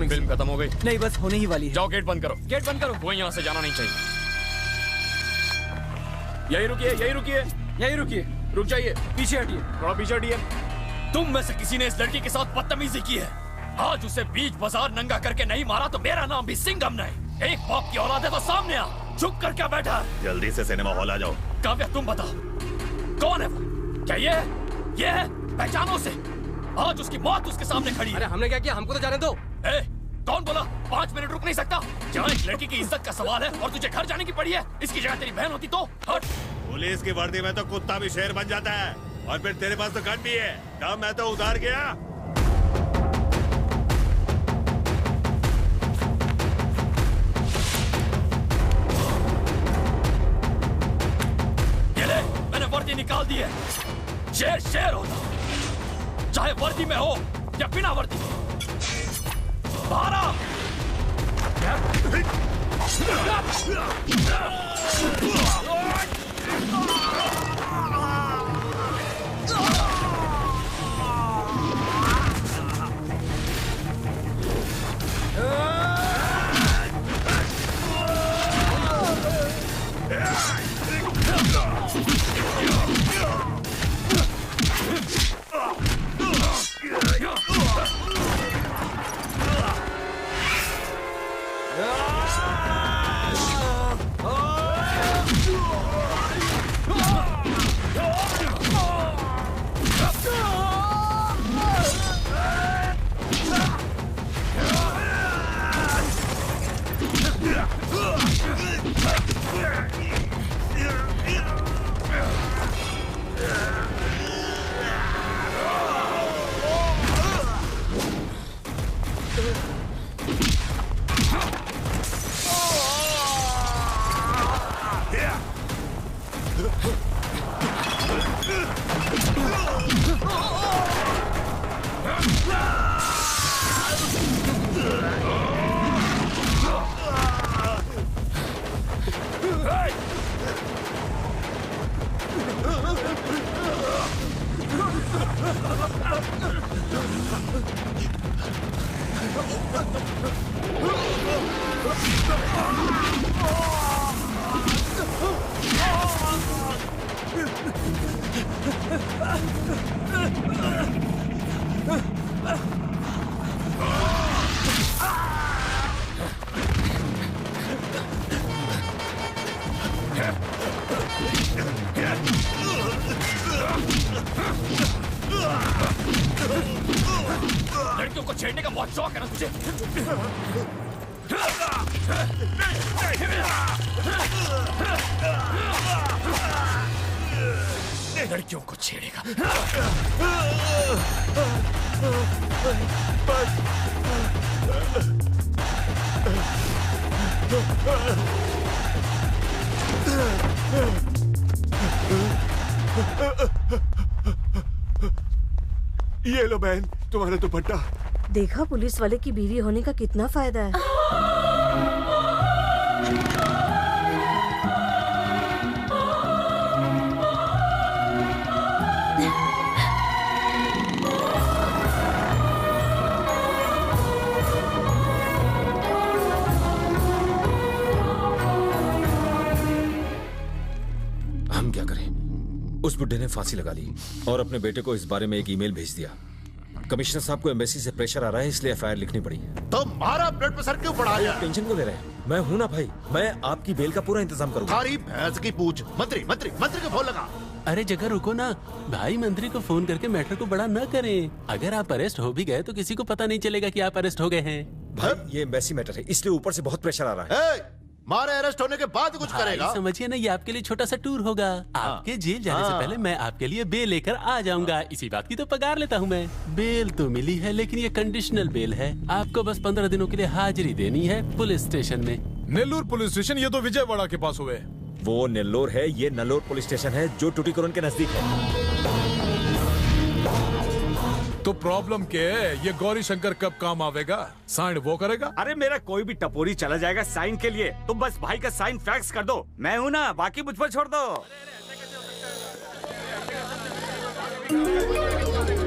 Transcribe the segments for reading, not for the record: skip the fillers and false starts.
Police. Film खत्म हो गई? नहीं, बस होने ही वाली है। जाओ गेट बंद करो। गेट बंद करो। कोई यहाँ से जाना नहीं चाहिए। यही रुकिए, यही रुकिए, यही रुकिए। रुक जाइए, पीछे हटिए, थोड़ा पीछे हटिए। तुम में से किसी ने इस लड़की के साथ बदतमीजी की है। आज उसे बीच बाजार नंगा करके नहीं मारा तो मेरा नाम भी सिंघम नहीं। एक बाप की औलाद है तो सामने आ। चुप कर क्या बैठा है? जल्दी से सिनेमा हॉल आ जाओ। काव्या तुम बताओ, कौन है वो? क्या ये है? पहचानो उसे। आज उसकी मौत उसके सामने खड़ी है। अरे हमने क्या किया? हमको तो जाने दो। ए, कौन बोला 5 मिनट रुक नहीं सकता? यहाँ एक लड़की की इज्जत का सवाल है और तुझे घर जाने की पड़ी है। इसकी जगह तेरी बहन होती तो हट। पुलिस की वर्दी में तो कुत्ता भी शेर बन जाता है। और फिर तेरे पास तो गन भी है। तब मैं तो उधार गया। ये ले, मैंने वर्दी निकाल दी है। शेर शेर होता, चाहे वर्दी में हो या बिना वर्दी। बाहर आ। लड़कियों को छेड़ने का बहुत शौक है ना तुझे? लड़कियों को छेड़ेगा। ये लो बहन, तुम्हारा दुपट्टा। देखा पुलिस वाले की बीवी होने का कितना फायदा है। हम क्या करें? उस बुड्ढे ने फांसी लगा ली और अपने बेटे को इस बारे में एक ईमेल भेज दिया। कमिश्नर साहब को एम्बेसी से प्रेशर आ रहा है, इसलिए एफआईआर लिखनी पड़ी है। तो हमारा ब्लड प्रेशर क्यों बढ़ा है? टेंशन क्यों ले रहे हैं? मैं हूं ना भाई, मैं आपकी बेल का पूरा इंतजाम करूंगा। थारी भैंस की पूछ। मंत्री मंत्री मंत्री को फोन लगा। अरे जगह रुको ना भाई, मंत्री को फोन करके मैटर को बड़ा न करें। अगर आप अरेस्ट हो भी गए तो किसी को पता नहीं चलेगा कि आप अरेस्ट हो गए हैं। भाई ये एम्बेसी मैटर है, इसलिए ऊपर से बहुत प्रेशर आ रहा है। मारे अरेस्ट होने के बाद कुछ करेगा। समझिए ना, ये आपके लिए छोटा सा टूर होगा। आपके जेल जाने से पहले मैं आपके लिए बेल लेकर आ जाऊंगा। इसी बात की तो पगार लेता हूँ मैं। बेल तो मिली है लेकिन ये कंडीशनल बेल है। आपको बस 15 दिनों के लिए हाजिरी देनी है पुलिस स्टेशन में। Nellore police station? ये तो विजयवाड़ा के पास हुए। वो नेल्लोर है, ये नल्लोर पुलिस स्टेशन है जो टूटीकोरन के नजदीक है। तो प्रॉब्लम क्या है? ये गौरी शंकर कब काम आवेगा? साइन वो करेगा? अरे मेरा कोई भी टपोरी चला जाएगा साइन के लिए। तुम बस भाई का साइन फैक्स कर दो, मैं हूँ ना, बाकी मुझ पर छोड़ दो।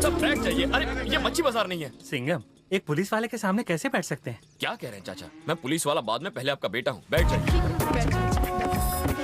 सब बैग चाहिए। अरे ये मच्छी बाजार नहीं है। सिंघम, एक पुलिस वाले के सामने कैसे बैठ सकते हैं? क्या कह रहे हैं चाचा? मैं पुलिस वाला बाद में, पहले आपका बेटा हूँ। बैठ जाइए।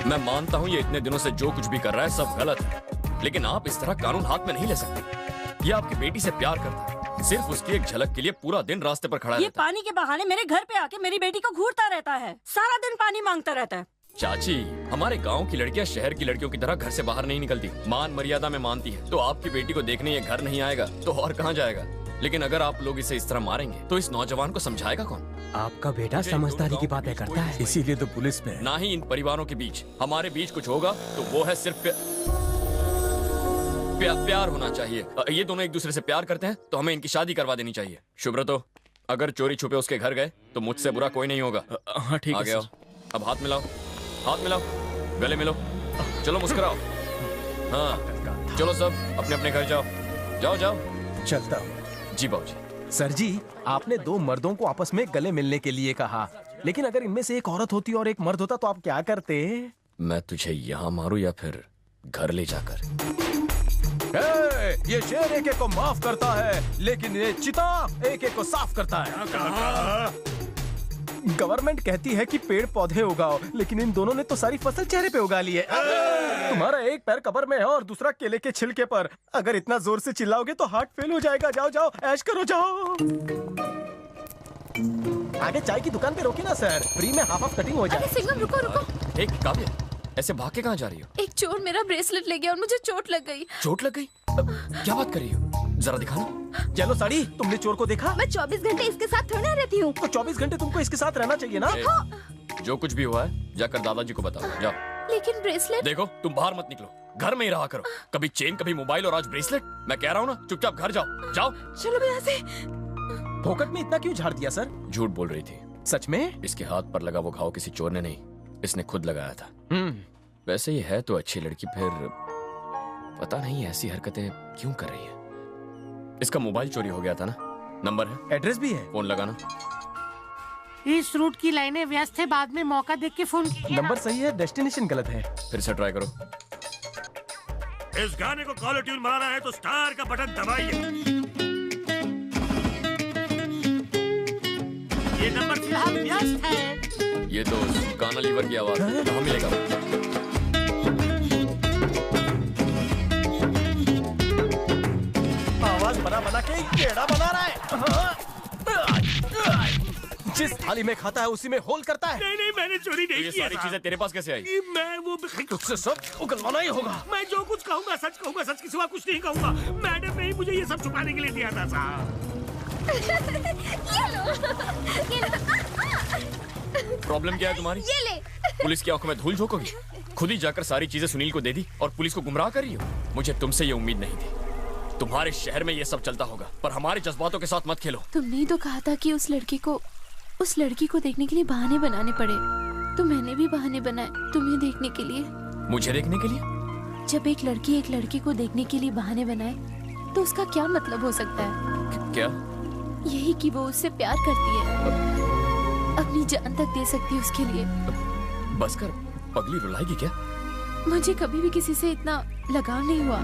मैं मानता हूँ ये इतने दिनों से जो कुछ भी कर रहा है सब गलत है, लेकिन आप इस तरह कानून हाथ में नहीं ले सकते। ये आपकी बेटी से प्यार करता है, सिर्फ उसकी एक झलक के लिए पूरा दिन रास्ते पर खड़ा ये रहता है। पानी के बहाने मेरे घर पे आके मेरी बेटी को घूरता रहता है, सारा दिन पानी मांगता रहता है। चाची, हमारे गांव की लड़कियां शहर की लड़कियों की तरह घर से बाहर नहीं निकलती, मान मर्यादा में मानती है। तो आपकी बेटी को देखने ये घर नहीं आएगा तो और कहाँ जाएगा? लेकिन अगर आप लोग इसे इस तरह मारेंगे तो इस नौजवान को समझाएगा कौन? आपका बेटा समझदारी की बातें करता है, इसीलिए तो पुलिस में है। ना ही इन परिवारों के बीच, हमारे बीच कुछ होगा तो वो है सिर्फ प्यार होना चाहिए। ये दोनों एक दूसरे से प्यार करते हैं तो हमें इनकी शादी करवा देनी चाहिए। शुभ्रतो, अगर चोरी छुपे उसके घर गए तो मुझसे बुरा कोई नहीं होगा। हाँ ठीक है। आगे आओ, अब हाथ मिलाओ, हाथ मिलाओ, गले मिलो, चलो मुस्कुराओ। हाँ चलो सब अपने अपने घर जाओ, जाओ जाओ। चलता हूँ। जी बाबूजी। सर जी, आपने दो मर्दों को आपस में गले मिलने के लिए कहा, लेकिन अगर इनमें से एक औरत होती और एक मर्द होता तो आप क्या करते? मैं तुझे यहाँ मारूं या फिर घर ले जाकर? ये शेर एक एक को माफ करता है, लेकिन ये चिता एक एक को साफ करता है। गवर्नमेंट कहती है कि पेड़ पौधे उगाओ, लेकिन इन दोनों ने तो सारी फसल चेहरे पे उगा ली है। तुम्हारा एक पैर कब्र में है और दूसरा केले के छिलके पर। अगर इतना जोर से चिल्लाओगे तो हार्ट फेल हो जाएगा। जाओ जाओ, ऐश करो, जाओ। आगे चाय की दुकान पे रोकी ना सर, फ्री में हाफ कटिंग हो जाए। अरे सिंघम रुको रुको। एक काव्य, ऐसे भाग के कहाँ जा रही हो? एक चोर मेरा ब्रेसलेट ले गया और मुझे चोट लग गई। चोट लग गई? क्या बात कर रही हो? जरा दिखाना। चलो साड़ी, तुमने चोर को देखा? मैं 24 घंटे इसके साथ थोड़ा रहती हूँ। तो 24 घंटे तुमको इसके साथ रहना चाहिए ना? जो कुछ भी हुआ है जाकर दादाजी को बताओ, जाओ। लेकिन ब्रेसलेट। देखो, तुम बाहर मत निकलो, घर में ही रहा करो। कभी चेन, कभी मोबाइल और आज ब्रेसलेट। मैं कह रहा हूँ ना, चुपचाप घर जाओ, जाओ। चलो यहाँ से। फोकट में इतना क्यों झाड़ दिया सर? झूठ बोल रही थी। सच में? इसके हाथ पर लगा वो घाव किसी चोर ने नहीं, इसने खुद लगाया था। वैसे ही है तो अच्छी लड़की, फिर पता नहीं ऐसी हरकतें क्यों कर रही है। इसका मोबाइल चोरी हो गया था ना? नंबर है, एड्रेस भी है। फोन लगाना। इस रूट की लाइनें व्यस्त है, बाद में मौका देख के फोन कीजिएगा। नंबर सही है, डेस्टिनेशन गलत है। फिर से ट्राई करो। इस गाने को कॉलर ट्यून बनाना है तो स्टार का बटन दबाइए। ये नंबर फिलहाल व्यस्त है। ये तो गाना लीवर की आवाज है, कहाँ मिलेगा? आवाज बना के टेढ़ा बना रहा है। जिस थाली में खाता है उसी में होल करता है। नहीं मैंने चोरी नहीं ये किया। सारी चीजें तेरे पास कैसे आई? मैं वो तुझसे सब उगलवाना ही होगा। मैं जो कुछ कहूँगा सच के सिवा कुछ नहीं कहूँगा। मैडम ने ही मुझे ये सब छुपाने के लिए दिया था साहब। प्रॉब्लम क्या है तुम्हारी? ये ले। पुलिस की आंखों में धूल झोंकोगी? खुद ही जाकर सारी चीजें सुनील को दे दी और पुलिस को गुमराह कर रही हो। मुझे तुमसे ये उम्मीद नहीं थी। तुम्हारे शहर में ये सब चलता होगा, पर हमारे जज्बातों के साथ मत खेलो। तुमने तो कहा था कि उस लड़की को देखने के लिए बहाने बनाने पड़े, तो मैंने भी बहाने बनाए तुम्हें देखने के लिए। मुझे देखने के लिए? जब एक लड़की एक लड़के को देखने के लिए बहाने बनाए तो उसका क्या मतलब हो सकता है? क्या? यही कि वो उससे प्यार करती है, अपनी जान तक दे सकती है उसके लिए। बस कर, पगली रुलाएगी क्या? मुझे कभी भी किसी से इतना लगाव नहीं हुआ।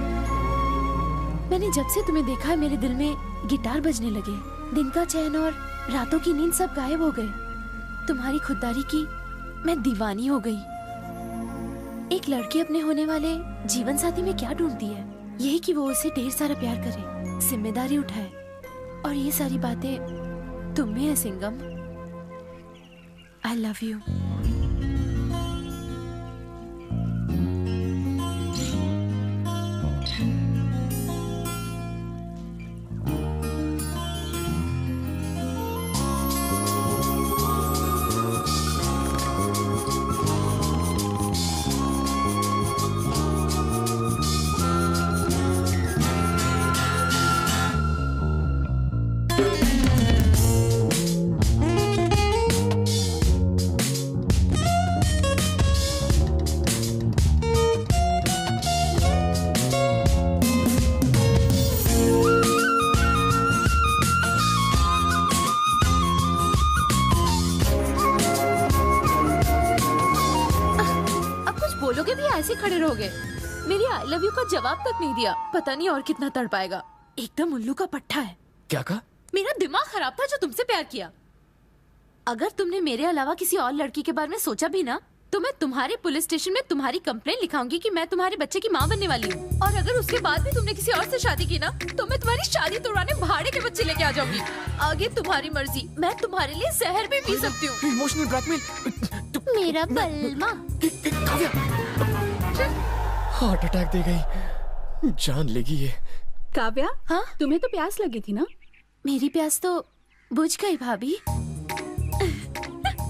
मैंने जब से तुम्हें देखा है मेरे दिल में गिटार बजने लगे, दिन का चैन और रातों की नींद सब गायब हो गए। तुम्हारी खुददारी की मैं दीवानी हो गई। एक लड़की अपने होने वाले जीवन साथी में क्या ढूंढती है? यही कि वो उसे ढेर सारा प्यार करे, जिम्मेदारी उठाए, और ये सारी बातें तुम में है सिंघम। I love you. बोलोगे भी ऐसे खड़े रहोगे? मेरी आई लव यू का जवाब तक नहीं दिया। पता नहीं और कितना तड़पाएगा। एकदम उल्लू का पट्टा है। क्या कहा? मेरा दिमाग खराब था जो तुमसे प्यार किया। अगर तुमने मेरे अलावा किसी और लड़की के बारे में सोचा भी ना, तो मैं तुम्हारे पुलिस स्टेशन में तुम्हारी कंप्लेंट लिखाऊंगी कि मैं तुम्हारे बच्चे की माँ बनने वाली हूँ। और अगर उसके बाद भी तुमने किसी और से शादी की ना, तो मैं तुम्हारी शादी तोड़वाने भाड़े के बच्चे लेके आ जाऊंगी। आगे तुम्हारी मर्जी, मैं तुम्हारे लिए जहर भी पी सकती हूँ। Emotional blackmail. मेरा बलमा। हार्ट अटैक दे गई, जान लेगी ये। काव्या, हाँ तुम्हें तो प्यास लगी थी ना? मेरी प्यास तो बुझ गई भाभी।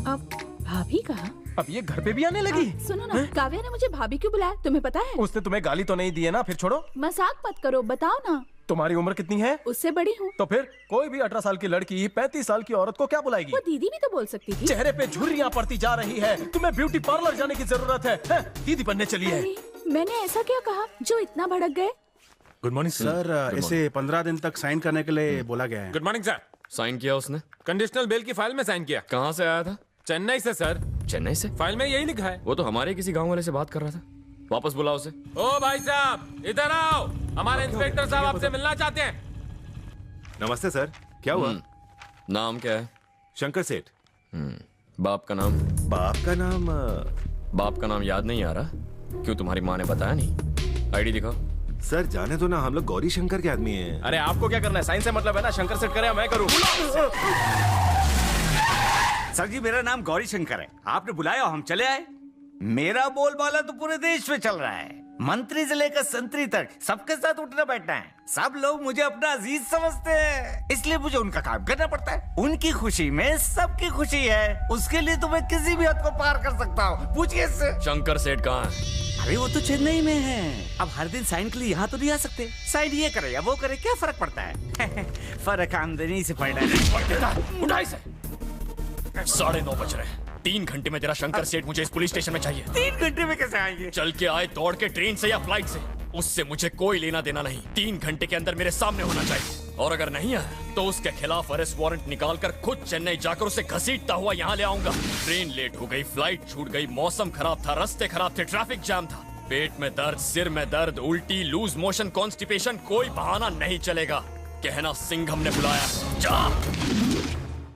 अब भाभी कहा? अब ये घर पे भी आने लगी। सुनो ना, काव्या ने मुझे भाभी क्यों बुलाया, तुम्हें पता है? उसने तुम्हें गाली तो नहीं दी है ना? फिर छोड़ो, मजाक मत करो, बताओ ना। तुम्हारी उम्र कितनी है? उससे बड़ी हूँ। तो फिर कोई भी 18 साल की लड़की 35 साल की औरत को क्या बुलाएगी? वो दीदी भी तो बोल सकती थी। चेहरे पे झुर्रियाँ पड़ती जा रही है, तुम्हें ब्यूटी पार्लर जाने की जरूरत है? दीदी बनने चली है। मैंने ऐसा क्या कहा जो इतना भड़क गए? Good morning sir. इसे 15 दिन तक साइन करने के लिए बोला गया है। Good morning sir. साइन किया उसने? कंडीशनल बेल की फाइल में साइन किया। कहाँ से आया था? चेन्नई से सर। चेन्नई से? फाइल में यही लिखा है। वो तो हमारे किसी गांव वाले से बात कर रहा था। वापस बुलाओ उसे। ओ भाई साहब, इधर आओ, हमारे इंस्पेक्टर साहब आपसे मिलना चाहते हैं। नमस्ते सर, क्या हुआ? नाम क्या है? शंकर सेठ। बाप का नाम? बाप का नाम बाप का नाम याद नहीं आ रहा? क्यों, तुम्हारी माँ ने बताया नहीं? आईडी दिखाओ। सर जाने दो ना, हम लोग गौरी शंकर के आदमी हैं। अरे आपको क्या करना है? साइन से मतलब है ना, शंकर सेठ करे मैं करूँ। सर जी, मेरा नाम गौरी शंकर है। आपने बुलाया, हम चले आए। मेरा बोलबाला तो पूरे देश में चल रहा है। मंत्री से लेकर संतरी तक सबके साथ उठना बैठना है। सब लोग मुझे अपना अजीज समझते हैं, इसलिए मुझे उनका काम करना पड़ता है। उनकी खुशी में सबकी खुशी है, उसके लिए तो मैं किसी भी हद को पार कर सकता हूँ। पूछिए इससे। शंकर सेठ कहाँ है? अरे वो तो चेन्नई में है। अब हर दिन साइन के लिए यहाँ तो नहीं आ सकते। साइन ये करे या वो करे, क्या फर्क पड़ता है? फर्क आमदनी से पड़ता है। उठाई से। 9:30 बज रहे हैं। 3 घंटे में तेरा शंकर सेठ मुझे इस पुलिस स्टेशन में चाहिए। 3 घंटे में कैसे आएंगे? चल के आए, दौड़ के, ट्रेन से या फ्लाइट से, उससे मुझे कोई लेना देना नहीं। 3 घंटे के अंदर मेरे सामने होना चाहिए। और अगर नहीं आया तो उसके खिलाफ अरेस्ट वारंट निकाल कर खुद चेन्नई जाकर उसे घसीटता हुआ यहाँ ले आऊंगा। ट्रेन लेट हो गई, फ्लाइट छूट गई, मौसम खराब था, रास्ते खराब थे, ट्रैफिक जाम था, पेट में दर्द, सिर में दर्द, उल्टी, लूज मोशन, कॉन्स्टिपेशन, कोई बहाना नहीं चलेगा। कहना सिंघम ने बुलाया। जा।